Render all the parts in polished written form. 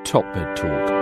TopMedTalk.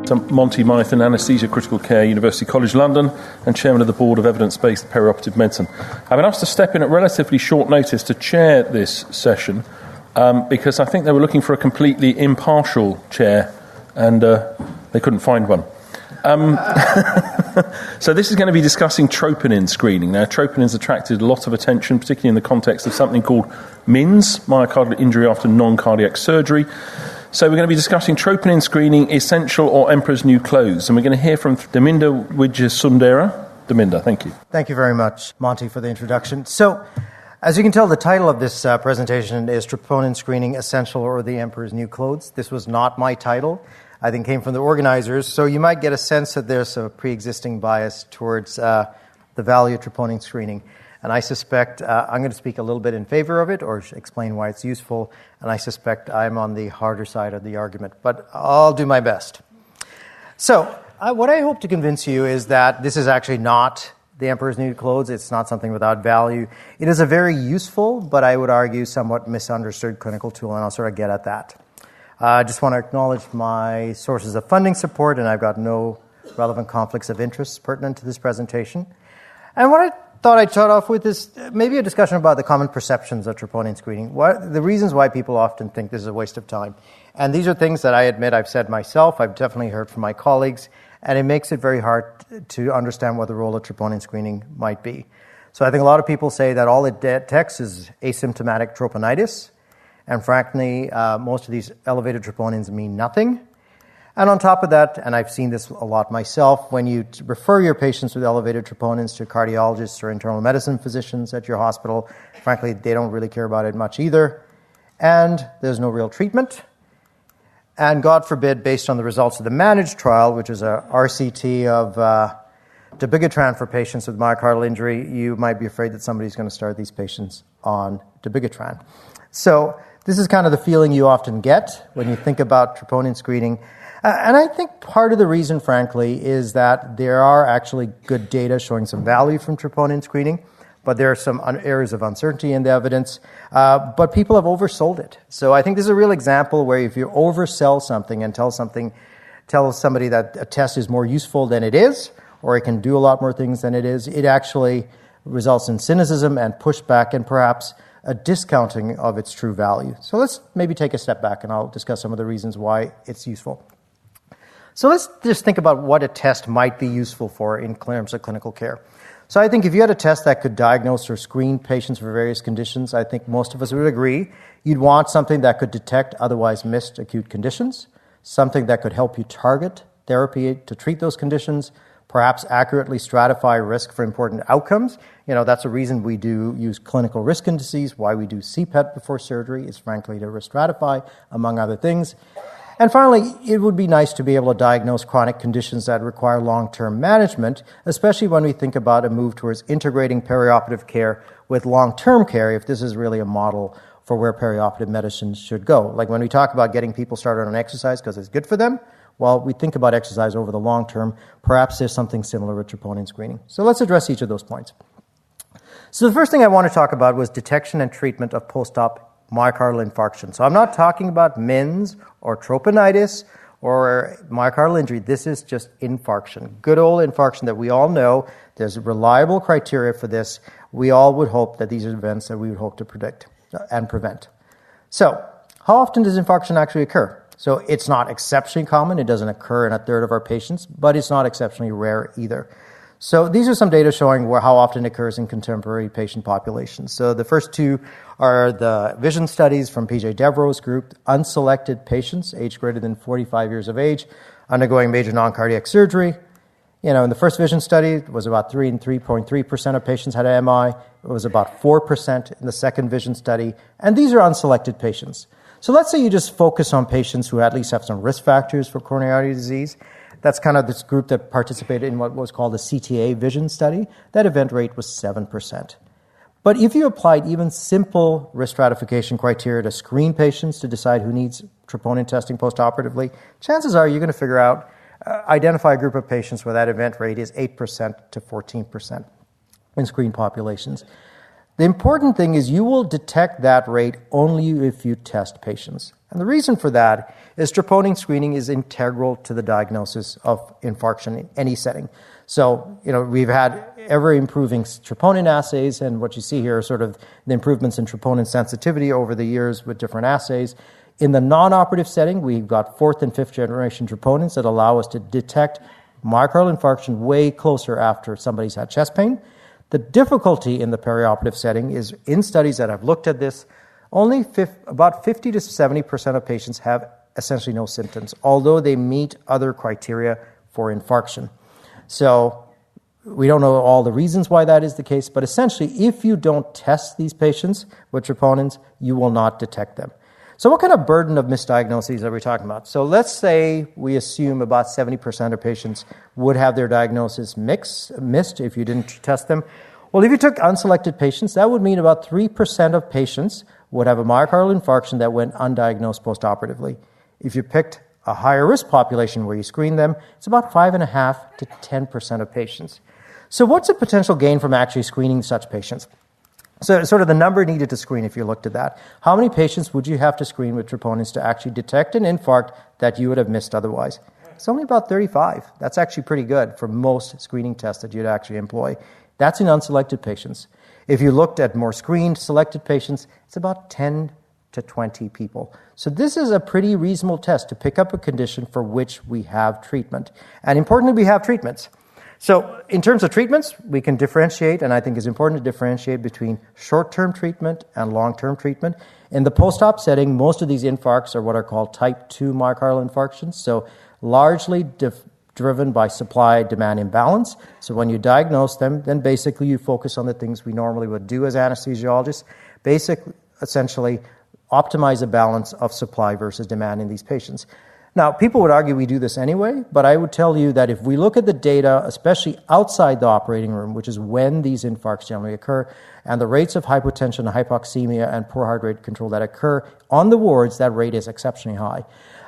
I'm Monty Mython, Anaesthesia Critical Care, University College London, and Chairman of the Board of Evidence-Based Perioperative Medicine. I've been asked to step in at relatively short notice to chair this session because I think they were looking for a completely impartial chair and they couldn't find one. So this is going to be discussing troponin screening. Now, troponin's attracted a lot of attention, particularly in the context of something called MINS, myocardial injury after non-cardiac surgery. So we're going to be discussing troponin screening, essential or emperor's new clothes. And we're going to hear from Duminda Wijeysundera. Duminda, thank you. Thank you very much, Monty, for the introduction. So, as you can tell, the title of this presentation is Troponin Screening, Essential or the Emperor's New Clothes. This was not my title. I think it came from the organizers. So you might get a sense that there's a pre-existing bias towards the value of troponin screening. And I suspect I'm going to speak a little bit in favor of it or explain why it's useful. And I suspect I'm on the harder side of the argument. But I'll do my best. So what I hope to convince you is that this is actually not the emperor's new clothes. It's not something without value. It is a very useful, but I would argue somewhat misunderstood clinical tool. And I'll sort of get at that. I just want to acknowledge my sources of funding support. And I've got no relevant conflicts of interest pertinent to this presentation. And what I thought I'd start off with is maybe a discussion about the common perceptions of troponin screening, the reasons why people often think this is a waste of time. And these are things that I admit I've said myself, I've definitely heard from my colleagues, and it makes it very hard to understand what the role of troponin screening might be. So I think a lot of people say that all it detects is asymptomatic troponitis, and frankly, most of these elevated troponins mean nothing. And on top of that, and I've seen this a lot myself, when you refer your patients with elevated troponins to cardiologists or internal medicine physicians at your hospital, frankly, they don't really care about it much either. And there's no real treatment. And God forbid, based on the results of the MANAGE trial, which is a RCT of dabigatran for patients with myocardial injury, you might be afraid that somebody's going to start these patients on dabigatran. So this is kind of the feeling you often get when you think about troponin screening. And I think part of the reason, frankly, is that there are actually good data showing some value from troponin screening, but there are some areas of uncertainty in the evidence. But people have oversold it. So I think this is a real example where if you oversell something and tell somebody that a test is more useful than it is, or it can do a lot more things than it is, it actually results in cynicism and pushback and perhaps a discounting of its true value. So let's maybe take a step back and I'll discuss some of the reasons why it's useful. So let's just think about what a test might be useful for in terms of clinical care. So I think if you had a test that could diagnose or screen patients for various conditions, I think most of us would agree you'd want something that could detect otherwise missed acute conditions, something that could help you target therapy to treat those conditions, perhaps accurately stratify risk for important outcomes. You know, that's a reason we do use clinical risk indices, why we do CPET before surgery is frankly to risk stratify, among other things. And finally, it would be nice to be able to diagnose chronic conditions that require long-term management, especially when we think about a move towards integrating perioperative care with long-term care, if this is really a model for where perioperative medicine should go. Like when we talk about getting people started on exercise because it's good for them, well, we think about exercise over the long term. Perhaps there's something similar with troponin screening. So let's address each of those points. So the first thing I want to talk about was detection and treatment of post-op myocardial infarction. So I'm not talking about MINS or troponitis or myocardial injury. This is just infarction. Good old infarction that we all know. There's reliable criteria for this. We all would hope that these are events that we would hope to predict and prevent. So how often does infarction actually occur? So it's not exceptionally common. It doesn't occur in a third of our patients, but it's not exceptionally rare either. So these are some data showing how often it occurs in contemporary patient populations. So the first two are the vision studies from P.J. Devereux's group, unselected patients aged greater than 45 years of age undergoing major non-cardiac surgery. You know, in the first vision study, it was about 3 and 3.3% of patients had an MI. It was about 4% in the second vision study. And these are unselected patients. So let's say you just focus on patients who at least have some risk factors for coronary artery disease. That's kind of this group that participated in what was called the CTA vision study. That event rate was 7%. But if you applied even simple risk stratification criteria to screen patients to decide who needs troponin testing postoperatively, chances are you're going to identify a group of patients where that event rate is 8% to 14% in screened populations. The important thing is you will detect that rate only if you test patients. And the reason for that is troponin screening is integral to the diagnosis of infarction in any setting. So, we've had ever-improving troponin assays, and what you see here are sort of the improvements in troponin sensitivity over the years with different assays. In the non-operative setting, we've got fourth and fifth generation troponins that allow us to detect myocardial infarction way closer after somebody's had chest pain. The difficulty in the perioperative setting is in studies that have looked at this, only about 50 to 70% of patients have essentially no symptoms, although they meet other criteria for infarction. So we don't know all the reasons why that is the case, but essentially if you don't test these patients with troponins, you will not detect them. So what kind of burden of misdiagnoses are we talking about? So let's say we assume about 70% of patients would have their diagnosis missed if you didn't test them. Well, if you took unselected patients, that would mean about 3% of patients would have a myocardial infarction that went undiagnosed postoperatively. If you picked a higher risk population where you screen them, it's about 5.5% to 10% of patients. So what's the potential gain from actually screening such patients? So sort of the number needed to screen if you looked at that. How many patients would you have to screen with troponins to actually detect an infarct that you would have missed otherwise? It's only about 35. That's actually pretty good for most screening tests that you'd actually employ. That's in unselected patients. If you looked at more screened, selected patients, it's about 10 to 20 people. So this is a pretty reasonable test to pick up a condition for which we have treatment. And importantly, we have treatments. So in terms of treatments, we can differentiate, and I think it's important to differentiate between short-term treatment and long-term treatment. In the post-op setting, most of these infarcts are what are called type 2 myocardial infarctions, so largely driven by supply-demand imbalance. So when you diagnose them, then basically you focus on the things we normally would do as anesthesiologists, essentially optimize the balance of supply versus demand in these patients. Now, people would argue we do this anyway, but I would tell you that if we look at the data, especially outside the operating room, which is when these infarcts generally occur, and the rates of hypotension, hypoxemia, and poor heart rate control that occur on the wards, that rate is exceptionally high.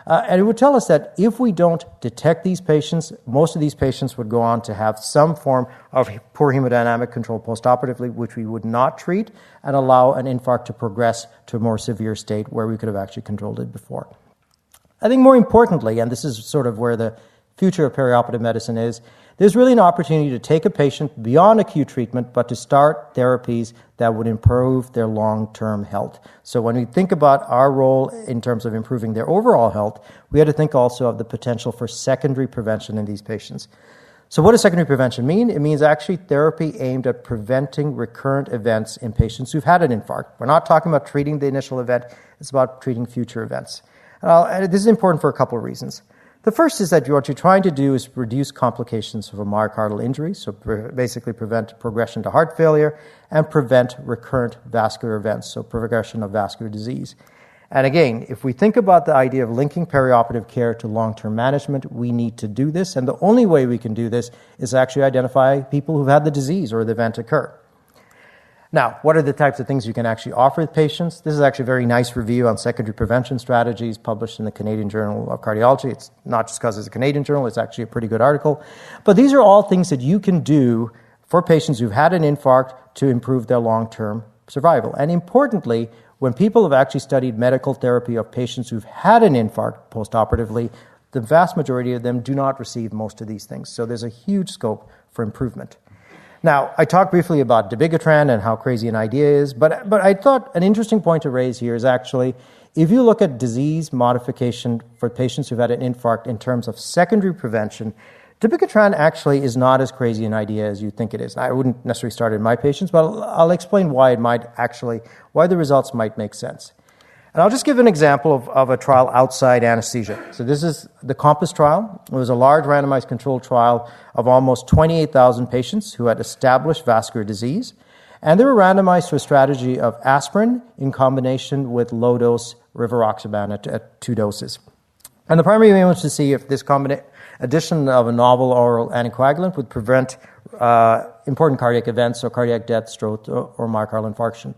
And it would tell us that if we don't detect these patients, most of these patients would go on to have some form of poor hemodynamic control postoperatively, which we would not treat, and allow an infarct to progress to a more severe state where we could have actually controlled it before. I think more importantly, and this is sort of where the future of perioperative medicine is, there's really an opportunity to take a patient beyond acute treatment, but to start therapies that would improve their long-term health. So when we think about our role in terms of improving their overall health, we had to think also of the potential for secondary prevention in these patients. So what does secondary prevention mean? It means actually therapy aimed at preventing recurrent events in patients who've had an infarct. We're not talking about treating the initial event, it's about treating future events. And this is important for a couple of reasons. The first is that what you're trying to do is reduce complications of a myocardial injury, so basically prevent progression to heart failure and prevent recurrent vascular events, so progression of vascular disease. And again, if we think about the idea of linking perioperative care to long-term management, we need to do this, and the only way we can do this is actually identify people who've had the disease or the event occur. Now, what are the types of things you can actually offer the patients? This is actually a very nice review on secondary prevention strategies published in the Canadian Journal of Cardiology. It's not just because it's a Canadian journal, it's actually a pretty good article. But these are all things that you can do for patients who've had an infarct to improve their long-term survival. And importantly, when people have actually studied medical therapy of patients who've had an infarct postoperatively, the vast majority of them do not receive most of these things. So there's a huge scope for improvement. Now, I talked briefly about dabigatran and how crazy an idea is, but I thought an interesting point to raise here is actually, if you look at disease modification for patients who've had an infarct in terms of secondary prevention, dabigatran actually is not as crazy an idea as you think it is. I wouldn't necessarily start in my patients, but I'll explain why why the results might make sense. And I'll just give an example of a trial outside anesthesia. So this is the COMPASS trial. It was a large randomized controlled trial of almost 28,000 patients who had established vascular disease. And they were randomized to a strategy of aspirin in combination with low-dose rivaroxaban at 2 doses. And the primary aim was to see if this addition of a novel oral anticoagulant would prevent important cardiac events, so cardiac death, stroke, or myocardial infarction.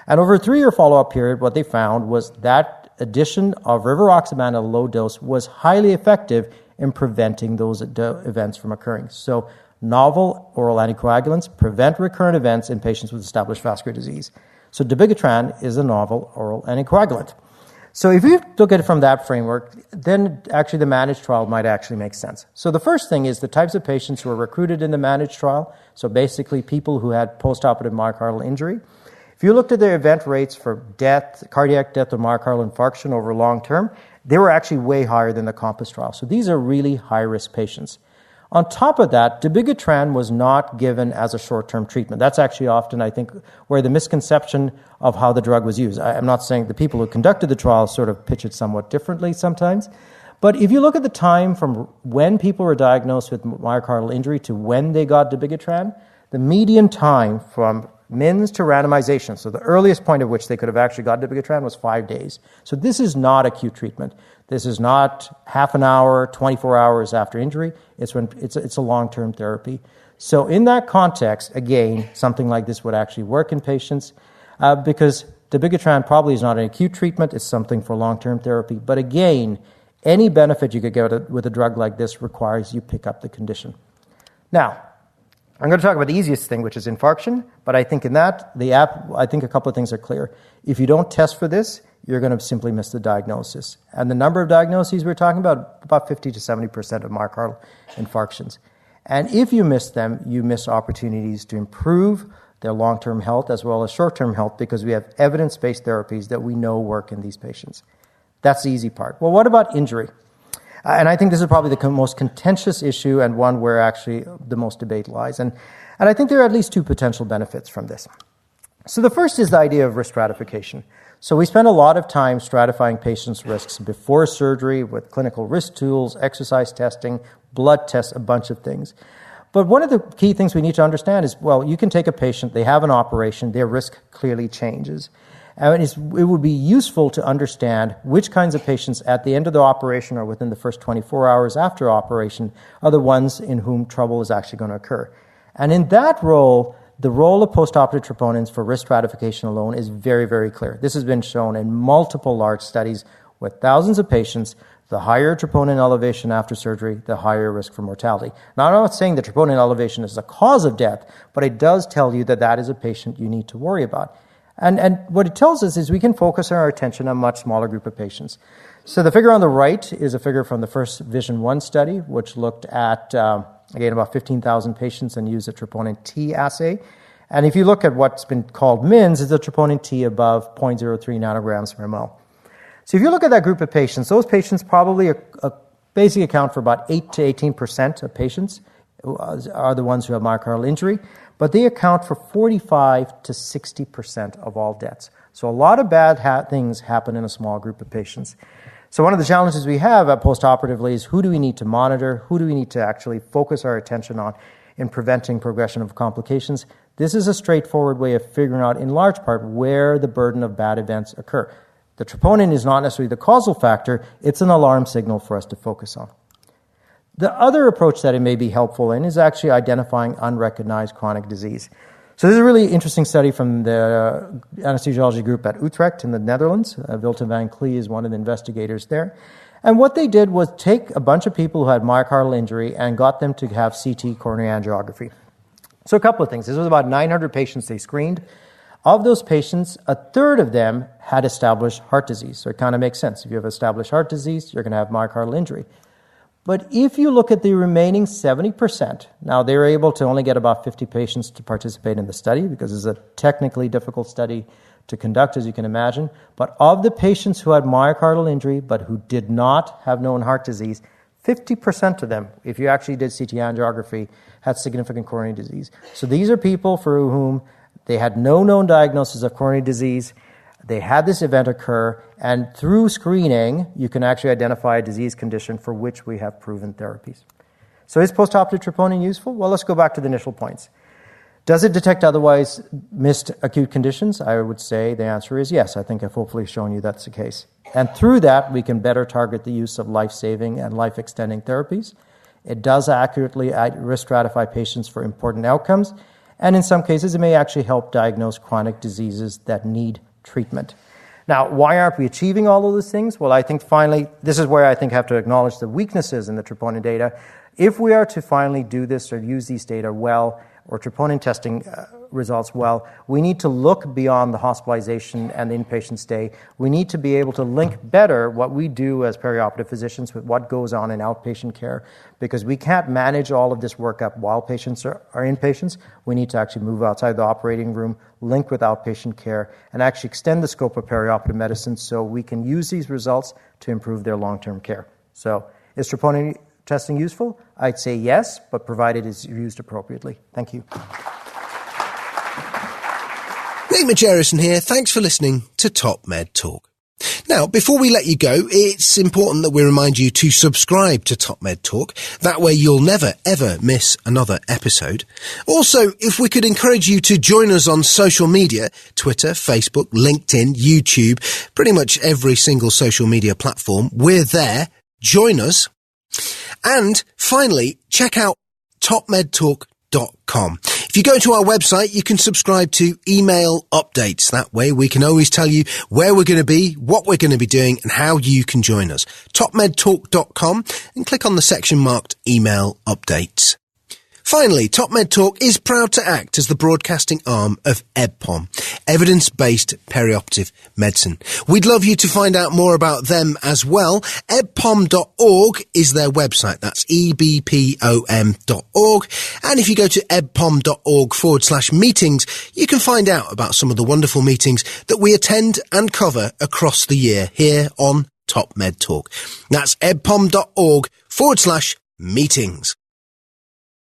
And over a 3-year follow-up period, what they found was that addition of rivaroxaban at a low dose was highly effective in preventing those events from occurring. So novel oral anticoagulants prevent recurrent events in patients with established vascular disease. So dabigatran is a novel oral anticoagulant. So if you look at it from that framework, then actually the managed trial might actually make sense. So the first thing is the types of patients who are recruited in the managed trial, so basically people who had postoperative myocardial injury. If you looked at their event rates for death, cardiac death or myocardial infarction over long term, they were actually way higher than the COMPASS trial. So these are really high-risk patients. On top of that, dabigatran was not given as a short-term treatment. That's actually often, I think, where the misconception of how the drug was used. I'm not saying the people who conducted the trial sort of pitch it somewhat differently sometimes. But if you look at the time from when people were diagnosed with myocardial injury to when they got dabigatran, the median time from MINS to randomization, so the earliest point at which they could have actually got dabigatran was 5 days. So this is not acute treatment. This is not half an hour, 24 hours after injury. It's a long-term therapy. So in that context, again, something like this would actually work in patients because dabigatran probably is not an acute treatment. It's something for long-term therapy. But again, any benefit you could get with a drug like this requires you pick up the condition. Now, I'm going to talk about the easiest thing, which is infarction, but I think in that, I think a couple of things are clear. If you don't test for this, you're going to simply miss the diagnosis. And the number of diagnoses we're talking about 50 to 70% of myocardial infarctions. And if you miss them, you miss opportunities to improve their long-term health as well as short-term health because we have evidence-based therapies that we know work in these patients. That's the easy part. Well, what about injury? And I think this is probably the most contentious issue and one where actually the most debate lies. And I think there are at least two potential benefits from this. So the first is the idea of risk stratification. So we spend a lot of time stratifying patients' risks before surgery with clinical risk tools, exercise testing, blood tests, a bunch of things. But one of the key things we need to understand is, well, you can take a patient, they have an operation, their risk clearly changes. And it would be useful to understand which kinds of patients at the end of the operation or within the first 24 hours after operation are the ones in whom trouble is actually going to occur. And in that role, the role of postoperative troponins for risk stratification alone is very, very clear. This has been shown in multiple large studies with thousands of patients. The higher troponin elevation after surgery, the higher risk for mortality. Now, I'm not saying that troponin elevation is the cause of death, but it does tell you that that is a patient you need to worry about. And what it tells us is we can focus our attention on a much smaller group of patients. So the figure on the right is a figure from the first Vision 1 study, which looked at, again, about 15,000 patients and used a troponin T assay. And if you look at what's been called MINS, it's a troponin T above 0.03 nanograms per ml. So if you look at that group of patients, those patients probably basically account for about 8 to 18% of patients are the ones who have myocardial injury, but they account for 45 to 60% of all deaths. So a lot of bad things happen in a small group of patients. So one of the challenges we have postoperatively is who do we need to monitor, who do we need to actually focus our attention on in preventing progression of complications. This is a straightforward way of figuring out in large part where the burden of bad events occur. The troponin is not necessarily the causal factor, it's an alarm signal for us to focus on. The other approach that it may be helpful in is actually identifying unrecognized chronic disease. So this is a really interesting study from the anesthesiology group at Utrecht in the Netherlands. Wilton van Klee is one of the investigators there. And what they did was take a bunch of people who had myocardial injury and got them to have CT coronary angiography. So a couple of things. This was about 900 patients they screened. Of those patients, a third of them had established heart disease. So it kind of makes sense. If you have established heart disease, you're going to have myocardial injury. But if you look at the remaining 70%, now they were able to only get about 50 patients to participate in the study because it's a technically difficult study to conduct, as you can imagine. But of the patients who had myocardial injury but who did not have known heart disease, 50% of them, if you actually did CT angiography, had significant coronary disease. So these are people for whom they had no known diagnosis of coronary disease. They had this event occur, and through screening, you can actually identify a disease condition for which we have proven therapies. So is postoperative troponin useful? Well, let's go back to the initial points. Does it detect otherwise missed acute conditions? I would say the answer is yes. I think I've hopefully shown you that's the case. And through that, we can better target the use of life-saving and life-extending therapies. It does accurately risk stratify patients for important outcomes, and in some cases, it may actually help diagnose chronic diseases that need treatment. Now, why aren't we achieving all of those things? Well, I think finally, this is where I think I have to acknowledge the weaknesses in the troponin data. If we are to finally do this or use these data well, or troponin testing results well, we need to look beyond the hospitalization and the inpatient stay. We need to be able to link better what we do as perioperative physicians with what goes on in outpatient care, because we can't manage all of this workup while patients are inpatients. We need to actually move outside the operating room, link with outpatient care, and actually extend the scope of perioperative medicine so we can use these results to improve their long-term care. So is troponin testing useful? I'd say yes, but provided it's used appropriately. Thank you. Nick Wijeysundera here. Thanks for listening to TopMedTalk. Now, before we let you go, it's important that we remind you to subscribe to TopMedTalk. That way you'll never, ever miss another episode. Also, if we could encourage you to join us on social media, Twitter, Facebook, LinkedIn, YouTube, pretty much every single social media platform, we're there. Join us. And finally, check out TopMedTalk.com. If you go to our website, you can subscribe to email updates. That way we can always tell you where we're going to be, what we're going to be doing, and how you can join us. TopMedTalk.com and click on the section marked email updates. Finally, TopMedTalk is proud to act as the broadcasting arm of EBPOM, Evidence-Based Perioperative Medicine. We'd love you to find out more about them as well. ebpom.org is their website. That's ebpom.org. And if you go to ebpom.org/meetings, you can find out about some of the wonderful meetings that we attend and cover across the year here on TopMedTalk. That's ebpom.org/meetings.